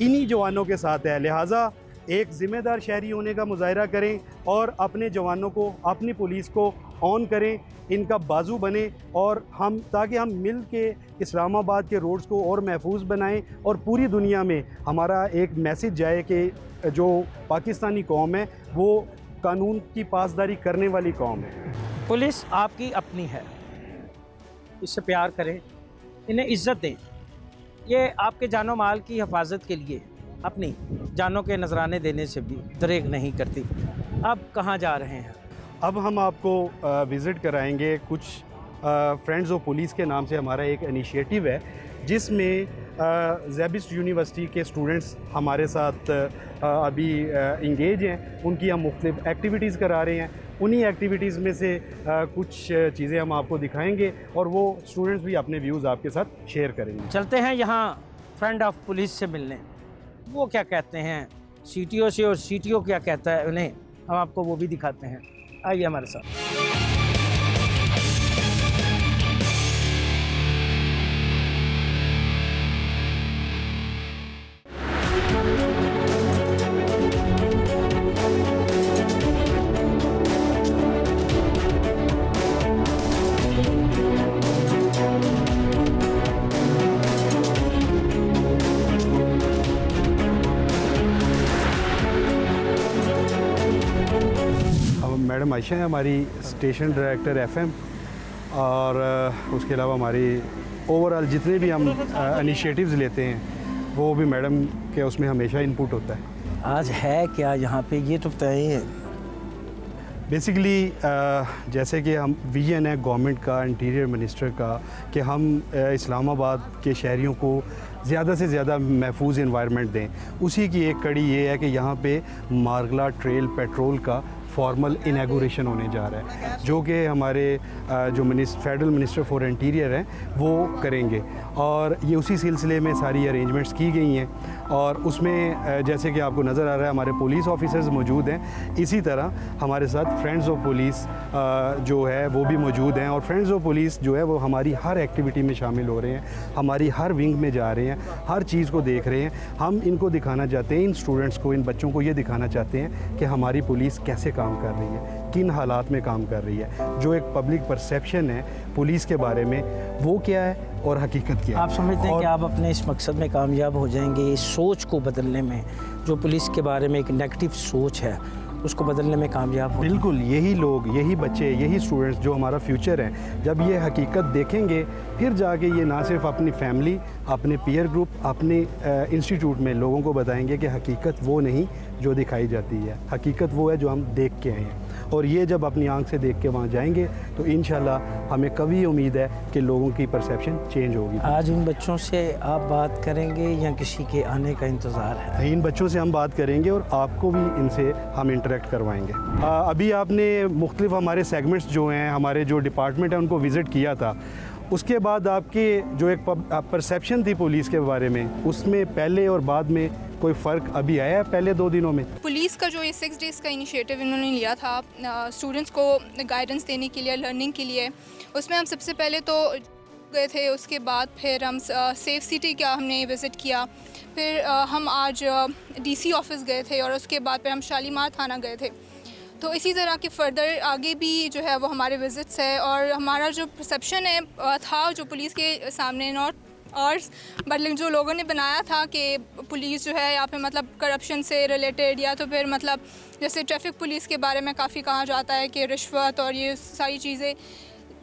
इन्हीं जवानों के साथ है। लिहाजा एक ज़िम्मेदार शहरी होने का मुजाहरा करें और अपने जवानों को, अपनी पुलिस को ऑन करें, इनका बाजू बने, और ताकि हम मिल के इस्लामाबाद के रोड्स को और महफूज बनाएं और पूरी दुनिया में हमारा एक मैसेज जाए कि जो पाकिस्तानी कौम है वो कानून की पासदारी करने वाली कौम है। पुलिस आपकी अपनी है, इससे प्यार करें, इन्हें इज़्ज़त दें। ये आपके जानो माल की हिफाजत के लिए अपनी जानों के नजराने देने से भी दरेग नहीं करती। अब कहाँ जा रहे हैं? अब हम आपको विज़िट कराएंगे कुछ फ्रेंड्स ऑफ पुलिस के नाम से हमारा एक इनिशिएटिव है, जिसमें ज़ेबिस्ट यूनिवर्सिटी के स्टूडेंट्स हमारे साथ अभी इंगेज हैं। उनकी हम मुख्तलिफ एक्टिविटीज़ करा रहे हैं। उन्हीं एक्टिविटीज़ में से कुछ चीज़ें हम आपको दिखाएंगे और वो स्टूडेंट्स भी अपने व्यूज़ आपके साथ शेयर करेंगे। चलते हैं यहाँ फ्रेंड ऑफ पुलिस से मिलने, वो क्या कहते हैं सीटीओ से और सीटीओ क्या कहता है उन्हें, हम आपको वो भी दिखाते हैं। आइए हमारे साथ। मैडम आयशा है हमारी स्टेशन डायरेक्टर एफएम, और उसके अलावा हमारी ओवरऑल जितने भी हम इनिशिएटिव्स लेते हैं वो भी मैडम के उसमें हमेशा इनपुट होता है। आज है क्या यहाँ पे, ये तो बताइए। बेसिकली जैसे कि हम विजन है गवर्नमेंट का, इंटीरियर मिनिस्टर का, कि हम इस्लामाबाद के शहरियों को ज़्यादा से ज़्यादा महफूज इन्वायरमेंट दें। उसी की एक कड़ी ये है कि यहाँ पे मारगला ट्रेल पेट्रोल का फॉर्मल इनैगोरेशन होने जा रहा है, जो कि हमारे जो फेडरल मिनिस्टर फॉर इंटीरियर हैं वो करेंगे, और ये उसी सिलसिले में सारी अरेंजमेंट्स की गई हैं। और उसमें जैसे कि आपको नज़र आ रहा है हमारे पुलिस ऑफिसर्स मौजूद हैं, इसी तरह हमारे साथ फ्रेंड्स ऑफ पुलिस जो है वो भी मौजूद हैं। और फ्रेंड्स ऑफ पुलिस जो है वो हमारी हर एक्टिविटी में शामिल हो रहे हैं, हमारी हर विंग में जा रहे हैं, हर चीज़ को देख रहे हैं। हम इनको दिखाना चाहते हैं, इन स्टूडेंट्स को, इन बच्चों को ये दिखाना चाहते हैं कि हमारी पुलिस कैसे काम कर रही है, किन हालात में काम कर रही है। जो एक पब्लिक परसेप्शन है पुलिस के बारे में वो क्या है और हकीकत क्या है। आप समझते हैं कि आप अपने इस मकसद में कामयाब हो जाएंगे, इस सोच को बदलने में, जो पुलिस के बारे में एक नेगेटिव सोच है उसको बदलने में कामयाब हो? बिल्कुल, यही लोग, यही बच्चे, यही स्टूडेंट्स जो हमारा फ्यूचर है, जब ये हकीकत देखेंगे फिर जाके ये ना सिर्फ अपनी फैमिली, अपने पीयर ग्रुप, अपने इंस्टीट्यूट में लोगों को बताएंगे कि हकीकत वो नहीं जो दिखाई जाती है, हकीकत वो है जो हम देख के आए हैं। और ये जब अपनी आंख से देख के वहाँ जाएंगे तो इंशाल्लाह हमें कभी उम्मीद है कि लोगों की परसेप्शन चेंज होगी। आज इन बच्चों से आप बात करेंगे या किसी के आने का इंतज़ार है? इन बच्चों से हम बात करेंगे और आपको भी इनसे हम इंटरेक्ट करवाएंगे। अभी आपने मुख्तलिफ हमारे सेगमेंट्स जो हैं, हमारे जो डिपार्टमेंट है उनको विज़िट किया था, उसके बाद आपके जो एक परसेप्शन थी पुलिस के बारे में, उसमें पहले और बाद में कोई फ़र्क अभी आया है पहले 2 दिनों में? पुलिस का जो ये 6 डेज़ का इनिशिएटिव इन्होंने लिया था स्टूडेंट्स को गाइडेंस देने के लिए, लर्निंग के लिए, उसमें हम सबसे पहले तो गए थे, उसके बाद फिर हम सेफ सिटी का हमने विज़िट किया, फिर हम आज डीसी ऑफिस गए थे और उसके बाद फिर हम शालीमार थाना गए थे। तो इसी तरह के फ़र्दर आगे भी जो है वो हमारे विज़िट्स है। और हमारा जो परसेप्शन है था जो पुलिस के सामने, नॉट और बट जो लोगों ने बनाया था कि पुलिस जो है यहाँ पे मतलब करप्शन से रिलेटेड, या तो फिर मतलब जैसे ट्रैफिक पुलिस के बारे में काफ़ी कहा जाता है कि रिश्वत और ये सारी चीज़ें,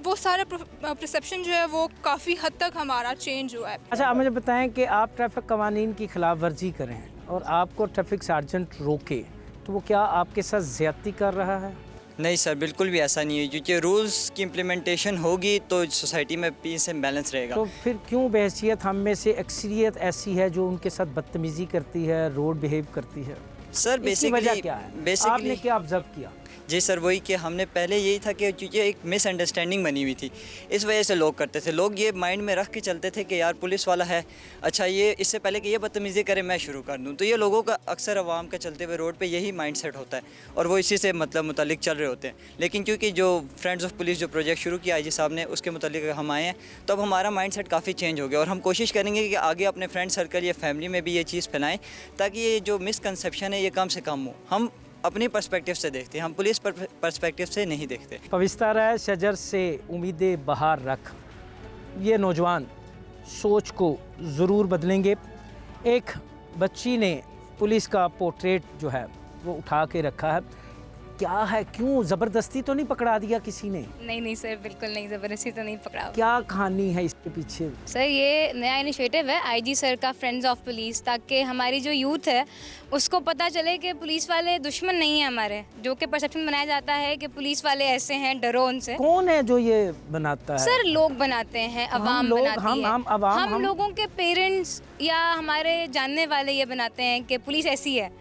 वो सारा परसेप्शन जो है वो काफ़ी हद तक हमारा चेंज हुआ है। अच्छा, आप मुझे बताएं कि आप ट्रैफिक कवानीन की खिलाफ वर्जी करें और आपको ट्रैफिक सार्जेंट रोके, तो वो क्या आपके साथ ज़्यादती कर रहा है? नहीं सर, बिल्कुल भी ऐसा नहीं है, क्योंकि रूल्स की इम्प्लीमेंटेशन होगी तो सोसाइटी में पीस एंड बैलेंस रहेगा। तो फिर क्यों बहसीत हम में से अक्सरियत ऐसी है जो उनके साथ बदतमीज़ी करती है, रोड बिहेव करती है? सर बेसिकली वजह क्या है? आपने क्या ऑब्जर्व किया? जी सर, वही कि हमने पहले यही था कि क्योंकि एक मिसअंडरस्टैंडिंग बनी हुई थी, इस वजह से लोग करते थे। लोग ये माइंड में रख के चलते थे कि यार पुलिस वाला है, अच्छा ये इससे पहले कि ये बदतमीज़ी करे मैं शुरू कर दूं। तो ये लोगों का अक्सर आवाम का चलते हुए रोड पे यही माइंडसेट होता है और वो इसी से मतलब मुतालिक चल रहे होते हैं। लेकिन क्योंकि जो फ्रेंड्स ऑफ पुलिस जो प्रोजेक्ट शुरू किया IG साहब ने, उसके मुतालिक हम आए हैं, तो अब हमारा माइंडसेट काफ़ी चेंज हो गया और हम कोशिश करेंगे कि आगे अपने फ्रेंड सर्कल या फैमिली में भी ये चीज़ फैलाएँ, ताकि ये जो मिसकंसेप्शन है ये कम से कम हो। हम अपनी पर्सपेक्टिव से देखते हैं, हम पुलिस पर्सपेक्टिव से नहीं देखते। पविस्तार है शजर से उम्मीदें बहार रख, ये नौजवान सोच को ज़रूर बदलेंगे। एक बच्ची ने पुलिस का पोर्ट्रेट जो है वो उठा के रखा है, क्या है, क्यों, ज़बरदस्ती तो नहीं पकड़ा दिया किसी ने? नहीं सर, बिल्कुल नहीं, ज़बरदस्ती तो नहीं पकड़ा। क्या कहानी है इसके पीछे? सर ये नया इनिशिएटिव है IG सर का, फ्रेंड्स ऑफ पुलिस, ताकि हमारी जो यूथ है उसको पता चले कि पुलिस वाले दुश्मन नहीं है हमारे, जो कि परसेप्शन बनाया जाता है कि पुलिस वाले ऐसे हैं, डरो उनसे। कौन है जो ये बनाता है? सर लोग बनाते हैं, अवाम बनाती है, हम लोगों के पेरेंट्स या हमारे जानने वाले ये बनाते हैं कि पुलिस ऐसी है।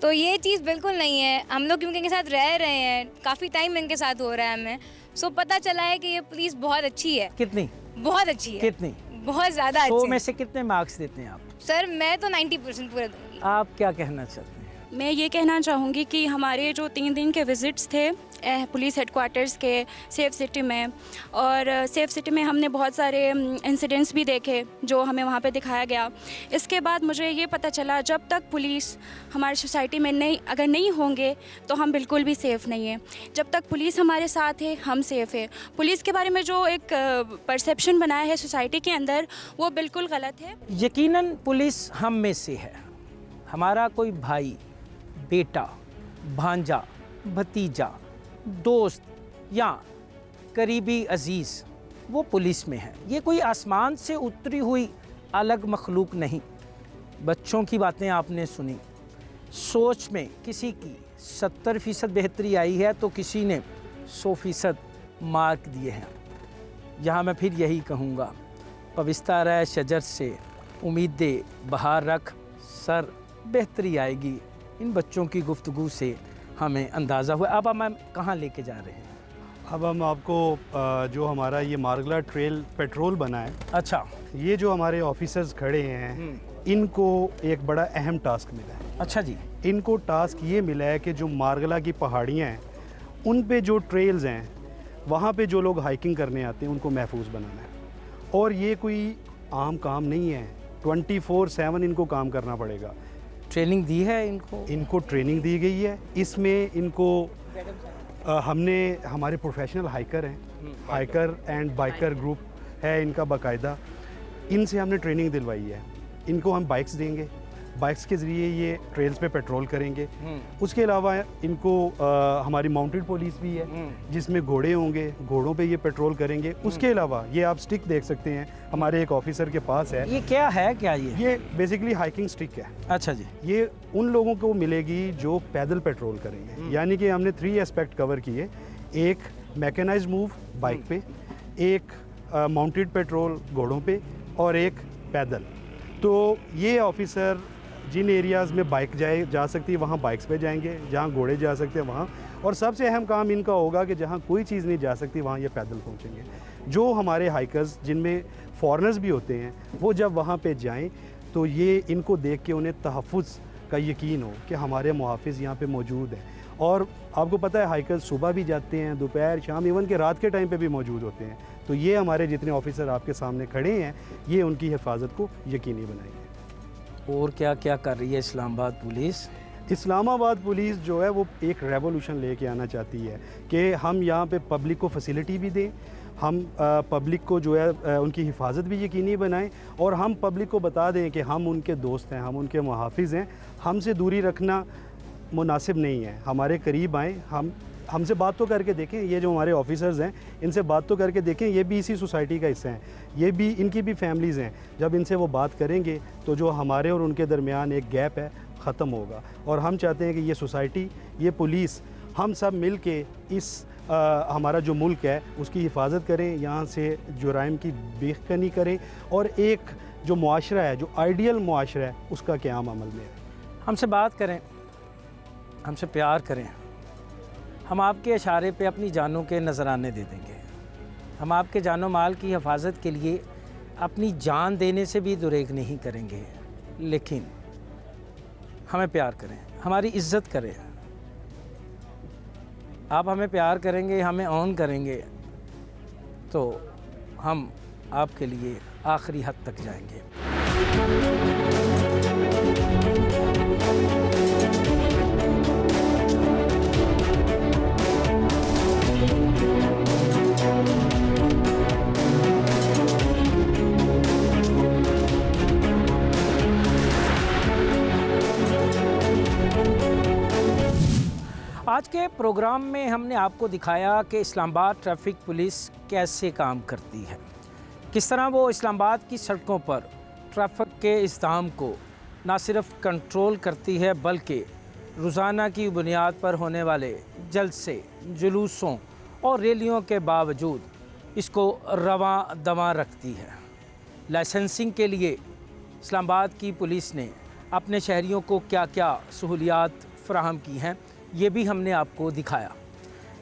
तो ये चीज़ बिल्कुल नहीं है। हम लोग क्योंकि इनके साथ रह रहे हैं, काफ़ी टाइम इनके साथ हो रहा है हमें, सो पता चला है कि ये पुलिस बहुत अच्छी है। कितनी? बहुत अच्छी है। कितनी? बहुत ज़्यादा अच्छी। 100 में से कितने मार्क्स देते हैं आप? सर मैं तो 90% पूरे दूंगी। आप क्या कहना चाहते हैं? मैं ये कहना चाहूँगी कि हमारे जो 3 दिन के विज़िट्स थे पुलिस हेडक्वार्टर्स के सेफ सिटी में, और सेफ सिटी में हमने बहुत सारे इंसिडेंट्स भी देखे जो हमें वहाँ पे दिखाया गया। इसके बाद मुझे ये पता चला जब तक पुलिस हमारी सोसाइटी में अगर नहीं होंगे तो हम बिल्कुल भी सेफ़ नहीं हैं। जब तक पुलिस हमारे साथ है हम सेफ़ है। पुलिस के बारे में जो एक परसेप्शन बनाया है सोसाइटी के अंदर वो बिल्कुल गलत है। यकीनन पुलिस हम में से है, हमारा कोई भाई, बेटा, भांजा, भतीजा, दोस्त या करीबी अजीज़ वो पुलिस में है। ये कोई आसमान से उतरी हुई अलग मखलूक नहीं। बच्चों की बातें आपने सुनी, सोच में किसी की 70% बेहतरी आई है तो किसी ने 100% मार्क दिए हैं। यहाँ मैं फिर यही कहूँगा, पविस्तार है शजर से उम्मीदें बहार रख सर, बेहतरी आएगी। इन बच्चों की गुफ्तगू से हमें अंदाज़ा हुआ। अब हम कहाँ लेके जा रहे हैं? अब हम आपको जो हमारा ये मारगला ट्रेल पेट्रोल बना है, अच्छा, ये जो हमारे ऑफिसर्स खड़े हैं इनको एक बड़ा अहम टास्क मिला है। अच्छा जी। इनको टास्क ये मिला है कि जो मारगला की पहाड़ियाँ हैं उन पे जो ट्रेल्स हैं वहाँ पे जो लोग हाइकिंग करने आते हैं उनको महफूज बनाना है। और ये कोई आम काम नहीं है, 24/7 इनको काम करना पड़ेगा। ट्रेनिंग दी है इनको ट्रेनिंग दी गई है। इसमें इनको हमने हमारे प्रोफेशनल हाइकर हैं, हाइकर एंड बाइकर ग्रुप है इनका बाकायदा, इनसे हमने ट्रेनिंग दिलवाई है। इनको हम बाइक्स देंगे, बाइक्स के ज़रिए ये ट्रेल्स पे पेट्रोल करेंगे। उसके अलावा इनको हमारी माउंटेड पुलिस भी है जिसमें घोड़े होंगे, घोड़ों पे ये पेट्रोल करेंगे। उसके अलावा ये आप स्टिक देख सकते हैं, हमारे एक ऑफिसर के पास है। ये क्या है? क्या ये बेसिकली हाइकिंग स्टिक है। अच्छा जी। ये उन लोगों को मिलेगी जो पैदल पेट्रोल करेंगे। यानी कि हमने 3 एस्पेक्ट कवर किए, एक मैकेनाइज्ड मूव बाइक पे, एक माउंटेड पेट्रोल घोड़ों पे और एक पैदल। तो ये ऑफिसर जिन एरियाज़ में बाइक जा सकती है वहाँ बाइक्स पे जाएंगे, जहाँ घोड़े जा सकते हैं वहाँ, और सबसे अहम काम इनका होगा कि जहाँ कोई चीज़ नहीं जा सकती वहाँ ये पैदल पहुँचेंगे। जो हमारे हाइकर्स जिनमें फॉरेनर्स भी होते हैं वो जब वहाँ पे जाएं तो ये इनको देख के उन्हें तहफ़्फ़ुज़ का यकीन हो कि हमारे मुहाफ़िज़ यहाँ पे मौजूद हैं। और आपको पता है हाइकर्स सुबह भी जाते हैं, दोपहर, शाम, इवन के रात के टाइम पे भी मौजूद होते हैं। तो ये हमारे जितने ऑफिसर आपके सामने खड़े हैं ये उनकी हिफाजत को यकीनी बनाएंगे। और क्या क्या कर रही है इस्लामाबाद पुलिस? इस्लामाबाद पुलिस जो है वो एक रेवोल्यूशन लेके आना चाहती है कि हम यहाँ पे पब्लिक को फैसिलिटी भी दें, हम पब्लिक को जो है उनकी हिफाजत भी यकीनी बनाएं, और हम पब्लिक को बता दें कि हम उनके दोस्त हैं, हम उनके मुहाफिज़ हैं, हमसे दूरी रखना मुनासिब नहीं है। हमारे करीब आएँ, हमसे बात तो करके देखें। ये जो हमारे ऑफिसर्स हैं इनसे बात तो करके देखें, ये भी इसी सोसाइटी का हिस्सा हैं, ये भी इनकी भी फैमिलीज़ हैं। जब इनसे वो बात करेंगे तो जो हमारे और उनके दरमियान एक गैप है ख़त्म होगा। और हम चाहते हैं कि ये सोसाइटी, ये पुलिस, हम सब मिल के इस हमारा जो मुल्क है उसकी हिफाजत करें, यहाँ से जुराइम की बेखनी करें और एक जो मुआशरा है, जो आइडियल मुआशरा है, उसका क़याम अमल में है। हमसे बात करें, हमसे प्यार करें, हम आपके इशारे पे अपनी जानों के नजराने दे देंगे। हम आपके जानो माल की हिफाजत के लिए अपनी जान देने से भी दुरेग नहीं करेंगे, लेकिन हमें प्यार करें, हमारी इज्जत करें। आप हमें प्यार करेंगे, हमें ऑन करेंगे तो हम आपके लिए आखिरी हद तक जाएंगे। आज के प्रोग्राम में हमने आपको दिखाया कि इस्लामाबाद ट्रैफिक पुलिस कैसे काम करती है, किस तरह वो इस्लामाबाद की सड़कों पर ट्रैफिक के इस्तेमाल को न सिर्फ कंट्रोल करती है बल्कि रोज़ाना की बुनियाद पर होने वाले जलसे, जुलूसों और रैलियों के बावजूद इसको रवां दवां रखती है। लाइसेंसिंग के लिए इस्लामाबाद की पुलिस ने अपने शहरियों को क्या क्या सहूलियात फराहम की हैं ये भी हमने आपको दिखाया।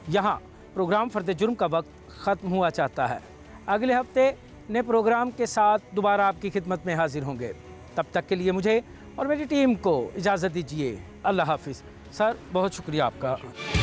यहाँ प्रोग्राम फ़र्द जुर्म का वक्त ख़त्म हुआ चाहता है। अगले हफ्ते नए प्रोग्राम के साथ दोबारा आपकी खिदमत में हाजिर होंगे। तब तक के लिए मुझे और मेरी टीम को इजाज़त दीजिए। अल्लाह हाफिज़। सर, बहुत शुक्रिया आपका।